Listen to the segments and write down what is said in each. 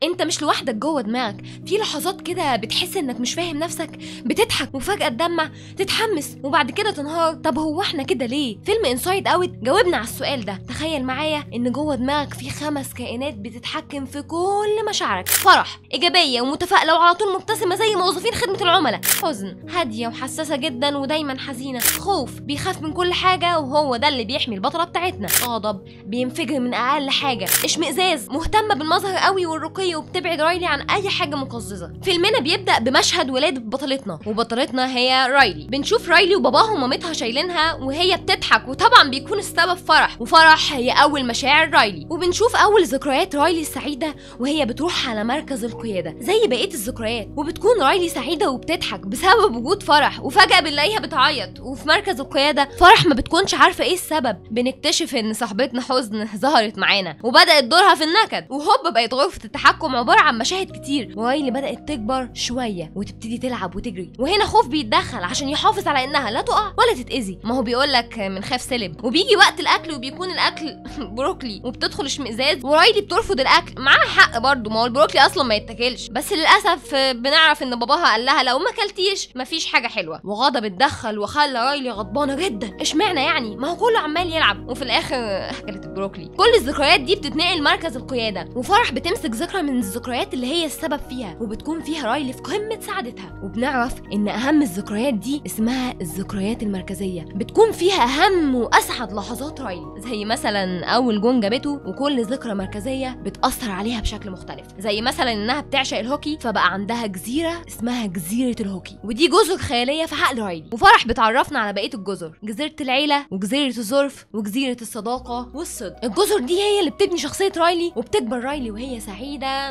انت مش لوحدك جوه دماغك، في لحظات كده بتحس انك مش فاهم نفسك، بتضحك وفجأة تدمع، تتحمس وبعد كده تنهار. طب هو احنا كده ليه؟ فيلم انسايد اوت جاوبنا على السؤال ده. تخيل معايا ان جوه دماغك في 5 كائنات بتتحكم في كل مشاعرك: فرح، ايجابيه ومتفائله وعلى طول مبتسمه زي موظفين خدمه العملاء، حزن، هاديه وحساسه جدا ودايما حزينه، خوف، بيخاف من كل حاجه وهو ده اللي بيحمي البطله بتاعتنا، غضب، بينفجر من اقل حاجه، اشمئزاز، مهتمه بالمظهر قوي والرقي وبتبعد رايلي عن اي حاجه مقززه. فيلمنا بيبدا بمشهد ولاده بطلتنا، وبطلتنا هي رايلي. بنشوف رايلي وباباها ومامتها شايلينها وهي بتضحك، وطبعا بيكون السبب فرح، وفرح هي اول مشاعر رايلي. وبنشوف اول ذكريات رايلي السعيده وهي بتروح على مركز القياده زي بقيه الذكريات، وبتكون رايلي سعيده وبتضحك بسبب وجود فرح، وفجاه بنلاقيها بتعيط. وفي مركز القياده فرح ما بتكونش عارفه ايه السبب. بنكتشف ان صاحبتنا حزن ظهرت معانا وبدات دورها في النكد، وهوب بقت غرفه التحكم عباره عن مشاهد كتير، ورايلي بدات تكبر شويه وتبتدي تلعب وتجري. وهنا خوف بيتدخل عشان يحافظ على انها لا تقع ولا تتاذي، ما هو بيقول لك من خاف سلم. وبيجي وقت الاكل وبيكون الاكل بروكلي، وبتدخل اشمئزاز ورايلي بترفض الاكل. معاها حق برضه، ما هو البروكلي اصلا ما يتاكلش، بس للاسف بنعرف ان باباها قال لها لو ما اكلتيش مفيش حاجه حلوه. وغضب اتدخل وخلى رايلي غضبانه جدا. اشمعنى يعني؟ ما هو كله عمال يلعب. وفي الاخر اكلت البروكلي. كل الذكريات دي بتتنقل مركز القياده، وفرح بتمسك ذكرى من الذكريات اللي هي السبب فيها، وبتكون فيها رايلي في قمه سعادتها. وبنعرف ان اهم الذكريات دي اسمها الذكريات المركزيه، بتكون فيها اهم واسعد لحظات رايلي، زي مثلا اول جون جابته، وكل ذكرى مركزيه بتاثر عليها بشكل مختلف، زي مثلا انها بتعشق الهوكي فبقى عندها جزيره اسمها جزيره الهوكي، ودي جزر خياليه في عقل رايلي. وفرح بتعرفنا على بقيه الجزر: جزيره العيله، وجزيره الظرف، وجزيره الصداقه والصدق. الجزر دي هي اللي بتبني شخصيه رايلي، وبتكبر رايلي وهي سعيده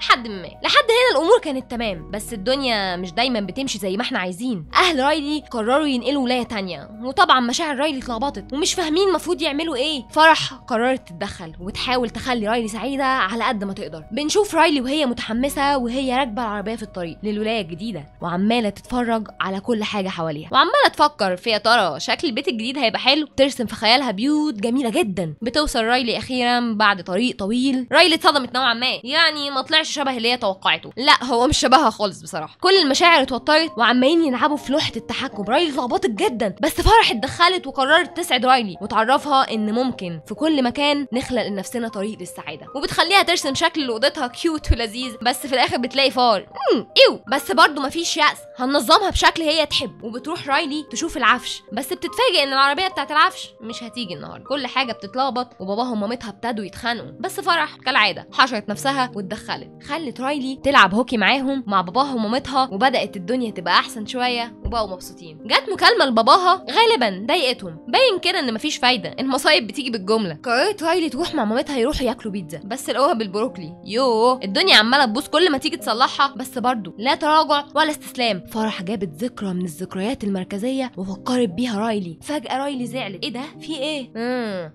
لحد هنا الامور كانت تمام. بس الدنيا مش دايما بتمشي زي ما احنا عايزين. اهل رايلي قرروا ينقلوا ولايه تانية، وطبعا مشاعر رايلي اتلخبطت ومش فاهمين المفروض يعملوا ايه. فرح قررت تتدخل وتحاول تخلي رايلي سعيده على قد ما تقدر. بنشوف رايلي وهي متحمسه وهي راكبه العربيه في الطريق للولايه الجديده، وعماله تتفرج على كل حاجه حواليها، وعماله تفكر في يا ترى شكل البيت الجديد هيبقى حلو. ترسم في خيالها بيوت جميله جدا. بتوصل رايلي اخيرا بعد طريق طويل. رايلي اتصدمت نوعا ما، يعني ما طلعش شبه اللي هي توقعته، لا هو مش شبهها خالص بصراحه. كل المشاعر اتوترت وعمالين يلعبوا في لوحه التحكم. رايلي اتلخبطت جدا، بس فرح اتدخلت وقررت تسعد رايلي وتعرفها ان ممكن في كل مكان نخلق لنفسنا طريق للسعاده، وبتخليها ترسم شكل لاوضتها كيوت ولذيذ. بس في الاخر بتلاقي فار ايو، بس برضه مفيش يأس، هننظمها بشكل هي تحب. وبتروح رايلي تشوف العفش، بس بتتفاجئ ان العربيه بتاعت العفش مش هتيجي النهارده. كل حاجه بتتلخبط، وباباها ومامتها ابتدوا يتخانقوا، بس فرح كالعاده حشرت نفسها واتدخلت، خلت رايلي تلعب هوكي معاهم مع باباها ومامتها، وبدات الدنيا تبقى احسن شويه وبقوا مبسوطين. جت مكالمه لباباها غالبا ضايقتهم، باين كده ان مفيش فايده، المصايب بتيجي بالجمله. قررت رايلي تروح مع مامتها يروحوا ياكلوا بيتزا، بس لقوها بالبروكلي. يوه، الدنيا عماله تبوظ كل ما تيجي تصلحها، بس برضه لا تراجع ولا استسلام. فرح جابت ذكرى من الذكريات المركزيه وفكرت بيها رايلي. فجاه رايلي زعلت. ايه ده؟ في ايه؟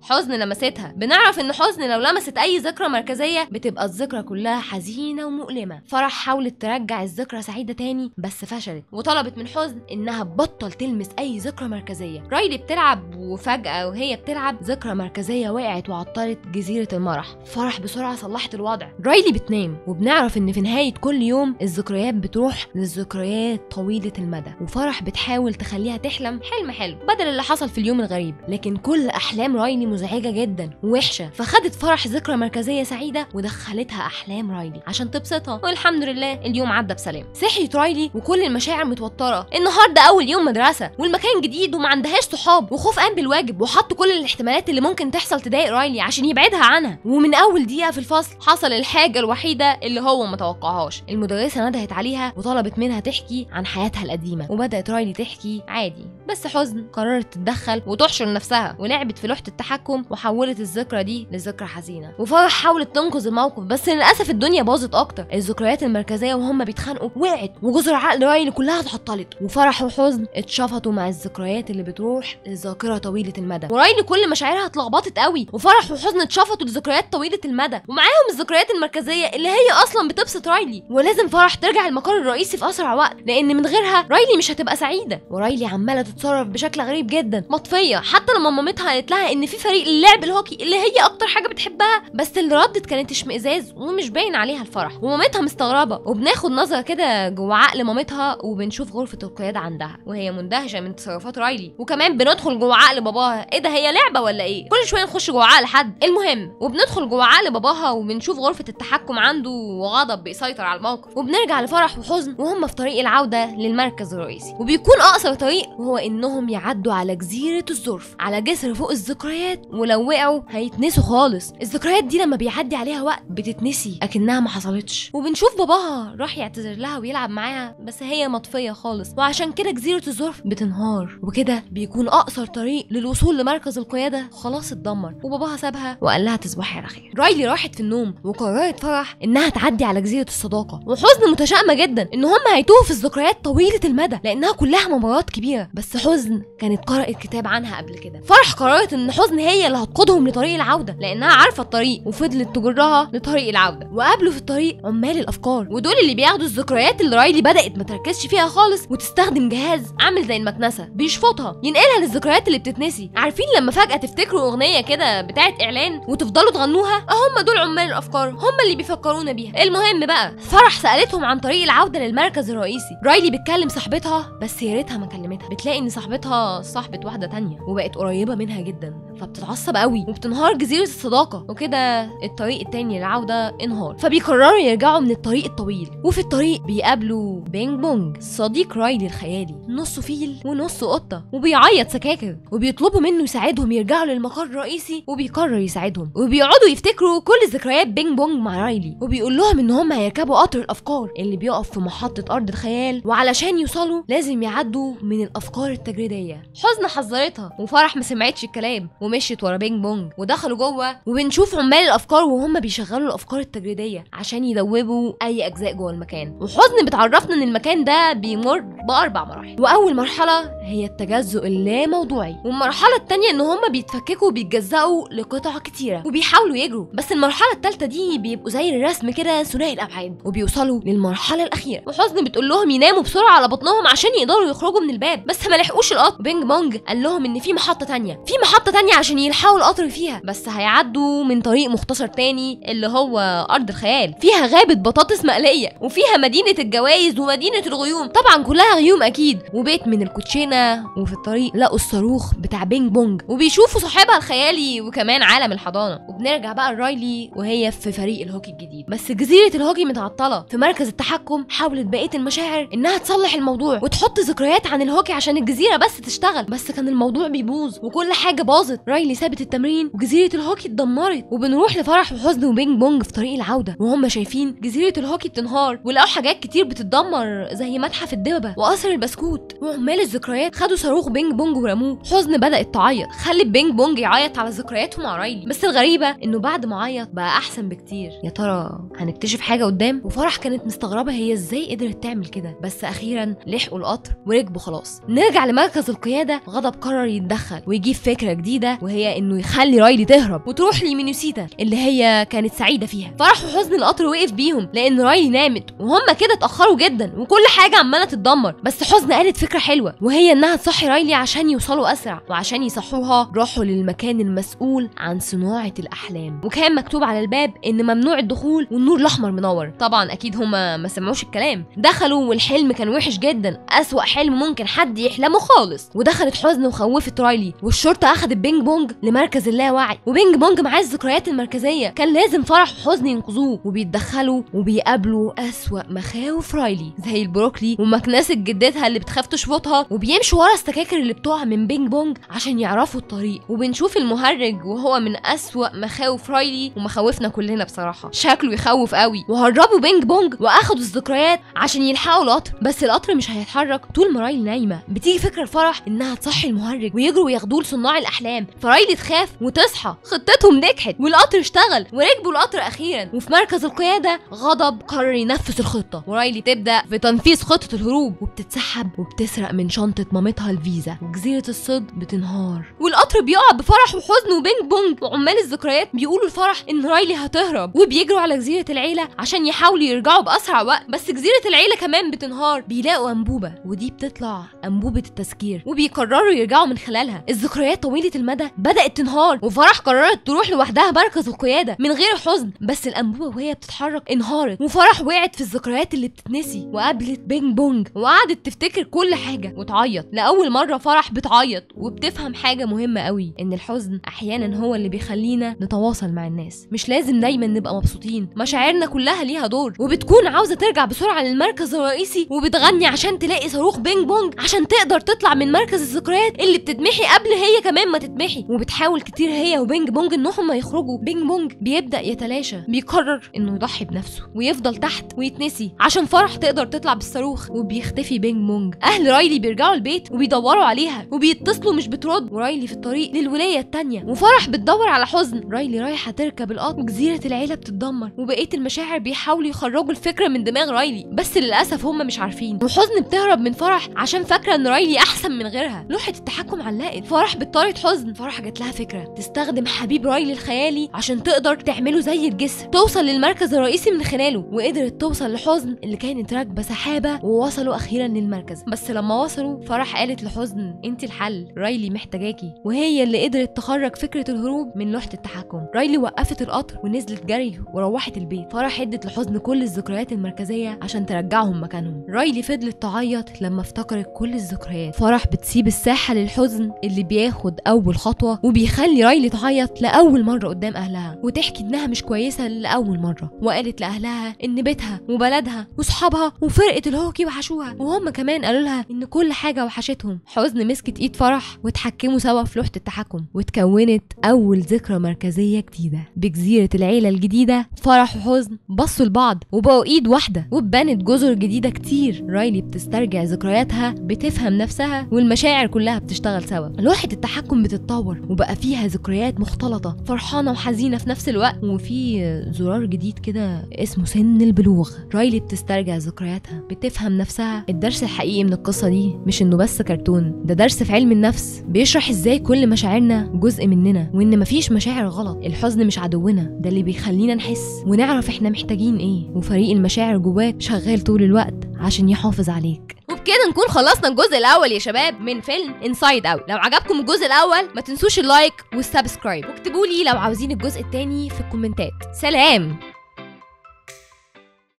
حزن لمستها. بنعرف ان حزن لو لمست اي ذكرى مركزيه بتبقى الذكرى كلها حزينه ومؤلمه. فرح حاولت ترجع الذكرى سعيده تاني بس فشلت، وطلبت من حزن انها تبطل تلمس اي ذكرى مركزيه. رايلي بتلعب، وفجاه وهي بتلعب ذكرى مركزيه وقعت وعطلت جزيره المرح. فرح بسرعه صلحت الوضع. رايلي بتنام، وبنعرف ان في نهايه كل يوم الذكريات بتروح للذكريات طويله المدى، وفرح بتحاول تخليها تحلم حلم حلو بدل اللي حصل في اليوم الغريب. لكن كل احلام رايلي مزعجه جدا ووحشه، فخدت فرح ذكرى مركزيه سعيده ودخلتها احلام رايلي عشان تبسطها، والحمد لله اليوم عدى بسلام. صحيت رايلي وكل المشاعر متوتره. النهارده اول يوم مدرسه والمكان جديد وما عندهاش صحاب، وخوف قام بالواجب وحط كل الاحتمالات اللي ممكن تحصل تضايق رايلي عشان يبعدها عنها. ومن اول دقيقه في الفصل حصل الحاجه الوحيده اللي هو ما توقعهاش. المدرسه ندهت عليها وطلبت منها تحكي عن حياتها القديمه، وبدات رايلي تحكي عادي، بس حزن قررت تتدخل وتحشر نفسها ولعبت في لوحه التحكم وحولت الذكرى دي لذكرى حزينه. وفرح حاولت تنقذ الموقف، بس للاسف الدنيا باظت اكتر. الذكريات المركزيه وهم بيتخانقوا وقعت، وجزر عقل رايلي كلها اتعطلت، وفرح وحزن اتشفطوا مع الذكريات اللي بتروح للذاكره طويله المدى. ورايلي كل مشاعرها اتلخبطت قوي، وفرح وحزن اتشفطوا لذكريات طويله المدى، ومعاهم الذكريات المركزيه اللي هي اصلا بتبسط رايلي. ولازم فرح ترجع المقر الرئيسي في اسرع وقت، لان من غيرها رايلي مش هتبقى سعيده. ورايلي عماله تتصرف بشكل غريب جدا، مطفيه، حتى لما مامتها قالت لها ان في فريق للعب الهوكي اللي هي اكتر حاجه بتحبها، بس اللي ردت كانت اشمئزاز ومش باين عليها الفرح، ومامتها مستغربه، وبناخد نظره كده جوه عقل مامتها وبنشوف غرفه القياده عندها وهي مندهشه من تصرفات رايلي، وكمان بندخل جوه عقل باباها. ايه ده، هي لعبه ولا ايه؟ كل شويه نخش جوه عقل حد. المهم وبندخل جوه عقل باباها وبنشوف غرفه التحكم عنده وغضب بيسيطر على الموقف، وبنرجع لفرح وحزن وهم في طريق العوده للمركز الرئيسي، وبيكون اقصر طريق وهو انهم يعدوا على جزيره الظرف، على جسر فوق الذكريات، ولو وقعوا هيتنسوا خالص. الذكريات دي لما بيعدي عليها وقت بتتنسي اكنها ما حصلتش. وبنشوف باباها راح يعتذر لها ويلعب معاها بس هي مطفيه خالص، وعشان كده جزيره الظرف بتنهار، وكده بيكون اقصر طريق للوصول لمركز القياده خلاص اتدمر، وباباها سابها وقال لها تصبحي على خير. رايلي راحت في النوم وقررت فرح انها تعدي على جزيره الصداقه، وحزن متشائمه جدا ان هم هيتوهوا في الذكريات طويله المدى لانها كلها ممرات كبيره، بس حزن كانت قرأت كتاب عنها قبل كده. فرح قررت ان حزن هي اللي هتقودهم لطريق العوده لانها عارفه الطريق، وفضلت تجرها لطريق العوده. وقابلوا في الطريق عمال الافكار، ودول اللي بياخدوا الذكريات اللي رايلي بدات ما تركزش فيها خالص وتستخدم جهاز عامل زي المكنسه بيشفطها ينقلها للذكريات اللي بتتنسي. عارفين لما فجاه تفتكروا اغنيه كده بتاعت اعلان وتفضلوا تغنوها؟ هم دول عمال الافكار، هم اللي بيفكرونا بيها. المهم بقى فرح سالتهم عن طريق العوده للمركز الرئيسي. رايلي بتكلم صاحبتها بس يا ريتها ما كلمتها، بتلاقي ان صاحبتها صاحبه واحده تانية وبقت قريبه منها جدا، فبتتعصب قوي وبتنهار جزيره الصداقه، وكده الطريق التاني للعوده انهار. فبيقرروا يرجعوا من الطريق الطويل، وفي الطريق بيقابلوا بينج بونج صديق رايلي الخيالي، نصه فيل ونصه قطه، وبيعيط سكاكر، وبيطلبوا منه يساعدهم يرجعوا للمقر الرئيسي، وبيقرر يساعدهم، وبيقعدوا يفتكروا كل ذكريات بينج بونج مع رايلي، وبيقول لهم ان هم هيركبوا قطر الافكار اللي بيقف في محطه ارض الخيال، وعلشان يوصلوا لازم يعدوا من الافكار التجريديه. حزن حذرتها وفرح ما سمعتش الكلام ومشيت ورا بينج بونج، ودخلوا جوه وبنشوف عمال الافكار وهم بيشغلوا الافكار التجريديه عشان يدوبوا اي اجزاء جوه المكان. وحزن بتعرفنا ان المكان ده بيمر باربع مراحل، واول مرحله هي التجزؤ اللاموضوعي، والمرحله الثانيه ان هم بيتفككوا وبيتجزأوا لقطع كتيره وبيحاولوا يجروا، بس المرحله الثالثه دي بيبقوا زي الرسم كده ثنائي الابعاد، وبيوصلوا للمرحله الاخيره. وحزن بتقول لهم يناموا بسرعه على بطنهم عشان يقدروا يخرجوا من الباب، بس ما لحقوش القطر. بينج بونج قال لهم ان في محطه تانية عشان يلحقوا القطر فيها، بس هيعدوا من طريق مختصر تاني اللي هو ارض الخيال، فيها غابه بطاطس مقليه، وفيها مدينه الجوائز ومدينه الغيوم، طبعا كلها غيوم اكيد، وبيت من الكوتشينه. وفي الطريق لقوا الصاروخ بتاع بينج بونج وبيشوفوا صاحبها الخيالي وكمان عالم الحضانه. وبنرجع بقى لرايلي وهي في فريق الهوكي الجديد، بس جزيره الهوكي متعطله في مركز التحكم. حاولت بقيه المشاعر انها تصلح الموضوع وتحط ذكريات عن الهوكي عشان الجزيره بس تشتغل، بس كان الموضوع بيبوظ وكل حاجه باظت. رايلي سابت التمرين وجزيره الهوكي اتدمرت، وبنروح لفرح وحزن وبينج بونج في طريق العوده وهم شايفين جزيره الهوكي بتنهار، ولقوا حاجات كتير بتتدمر زي متحف الدببه وقصر البسكوت. وعمال الذكريات خدوا صاروخ بينج بونج ورموه. حزن بدات تعيط، خلت بينج بونج يعيط على ذكرياته مع رايلي، بس الغريبه انه بعد ما عيط بقى احسن بكتير. يا ترى هنكتشف حاجه قدام؟ وفرح كانت مستغربه هي ازاي قدرت تعمل كده، بس اخيرا لحقوا القطر وركبوا خلاص. نرجع لمركز القياده. غضب قرر يتدخل ويجيب فكره جديده، وهي انه يخلي رايلي تهرب وتروح لمينوسيتا اللي هي كانت سعيده فيها. فرح وحزن القطر وقف بيهم لان رايلي نامت، وهم كده اتاخروا جدا وكل حاجه عماله تتدمر. بس حزن قالت فكره حلوه وهي انها تصحي رايلي عشان يوصلوا اسرع، وعشان يصحوها راحوا للمكان المسؤول عن صناعه الاحلام، وكان مكتوب على الباب ان ممنوع الدخول والنور الاحمر منور. طبعا اكيد هما ما سمعوش الكلام. دخلوا والحلم كان وحش جدا، اسوأ حلم ممكن حد يحلمه خالص. ودخلت حزن وخوفت رايلي، والشرطه اخذت بينج بونج لمركز اللاوعي، وبينج بونج معاه الذكريات المركزيه. كان لازم فرح وحزن ينقذوه، وبيتدخلوا وبيقابلوا اسوأ مخاوف رايلي زي البروكلي ومكنسه جدتها اللي بتخاف تشفطها، وبيمشوا ورا السكاكر اللي بتقع من بينج بونج عشان يعرفوا الطريق. وبنشوف المهرج وهو من اسوأ مخاوف رايلي ومخاوفنا كلنا بصراحه، شكله يخوف قوي. وهربوا بينج بونج واخدوا الذكريات عشان يلحقوا القطر، بس القطر مش هيتحرك طول ما رايلي نايمه. بتيجي فكره الفرح انها تصحي المهرج ويجروا وياخدوه لصناع الاحلام، فرايلي تخاف وتصحى. خطتهم نجحت والقطر اشتغل وركبوا القطر اخيرا. وفي مركز القياده غضب قرر ينفذ الخطه، ورايلي تبدا في تنفيذ خطه الهروب، وبتتسحب وبتسرق من شنطة مامتها الفيزا، وجزيرة الصيد بتنهار، والقطر بيقع بفرح وحزن وبينج بونج، وعمال الذكريات بيقولوا الفرح ان رايلي هتهرب، وبيجروا على جزيرة العيلة عشان يحاولوا يرجعوا بأسرع وقت، بس جزيرة العيلة كمان بتنهار. بيلاقوا أنبوبة، ودي بتطلع أنبوبة التذكير، وبيقرروا يرجعوا من خلالها. الذكريات طويلة المدى بدأت تنهار، وفرح قررت تروح لوحدها مركز القيادة من غير حزن، بس الأنبوبة وهي بتتحرك انهارت، وفرح وقعت في الذكريات اللي بتتنسي، وقابلت بينج بونج وقعدت تفتكر كل حاجة وتعيط. لأول مرة فرح بتعيط وبتفهم حاجة مهمة قوي، إن الحزن أحيانا هو اللي بيخلينا نتواصل مع الناس، مش لازم دايما نبقى مبسوطين، مشاعرنا كلها ليها دور. وبتكون عاوزة ترجع بسرعة للمركز الرئيسي، وبتغني عشان تلاقي صاروخ بينج بونج عشان تقدر تطلع من مركز الذكريات اللي بتتمحي قبل هي كمان ما تتمحي. وبتحاول كتير هي وبينج بونج انهم ما يخرجوا. بينج بونج بيبدأ يتلاشى، بيقرر انه يضحي بنفسه ويفضل تحت ويتنسي عشان فرح تقدر تطلع بالصاروخ، وبيختفي بينج بونج. اهل رايلي بيرجعوا البيت وبيدوروا عليها وبيتصلوا مش بترد، ورايلي في الطريق للولاية التانية، وفرح بتدور على حزن. رايلي رايحة تركب القطر، وجزيرة العيلة بتتدمر، وبقية المشاعر بيحاولوا يخرجوا الفكرة من دماغ رايلي، بس للأسف هم مش عارفين. وحزن بتهرب من فرح عشان فاكرة ان رايلي احسن من غيرها. لوحة التحكم علقت، فرح بتطارد حزن. فرح جات لها فكرة تستخدم حبيب رايلي الخيالي عشان تقدر تعمله زي الجسر، توصل للمركز الرئيسي من خلاله، وقدرت توصل لحزن اللي كانت راكبة سحابة، ووصلوا اخيرا للمركز. بس لما وصلوا فرح قالت لحزن انت الحل، رايلي محتاجاكي، وهي اللي قدرت تخرج فكرة الهروب من لوحة التحكم. رايلي وقفت القطر ونزلت جري وروحت البيت. فرح ادت لحزن كل الذكريات المركزية عشان ترجعهم مكانهم. رايلي فضلت تعيط لما افتكرت كل الذكريات. فرح بتسيب الساحة للحزن اللي بياخد اول خطوة، وبيخلي رايلي تعيط لأول مرة قدام اهلها، وتحكي انها مش كويسة لأول مرة، وقالت لأهلها ان بيتها وبلدها وصحابها وفرقة الهوكي وحشوها، وهم كمان قالوا لها ان كل حاجة وحشتهم. حزن مسكت ايد فرح وتحكموا سوا في لوحة التحكم، وتكونت اول ذكرى مركزية جديدة بجزيرة العيلة الجديدة. فرح وحزن بصوا لبعض وبقوا ايد واحدة، وبنت جزر جديدة كتير. رايلي بتسترجع ذكرياتها، بتفهم نفسها، والمشاعر كلها بتشتغل سوا. لوحة التحكم بتتطور وبقى فيها ذكريات مختلطة، فرحانة وحزينة في نفس الوقت، وفي زرار جديد كده اسمه سن البلوغ. رايلي بتسترجع ذكرياتها، بتفهم نفسها. الدرس الحقيقي من القصة دي مش انه بس كرتون، ده درس في علم النفس بيشرح ازاي كل مشاعرنا جزء مننا، وان مفيش مشاعر غلط. الحزن مش عدونا، ده اللي بيخلينا نحس ونعرف احنا محتاجين ايه، وفريق المشاعر جواك شغال طول الوقت عشان يحافظ عليك. وبكده نكون خلصنا الجزء الاول يا شباب من فيلم انسايد اوت. لو عجبكم الجزء الاول ما تنسوش اللايك والسبسكرايب، واكتبوا لي لو عاوزين الجزء الثاني في الكومنتات. سلام.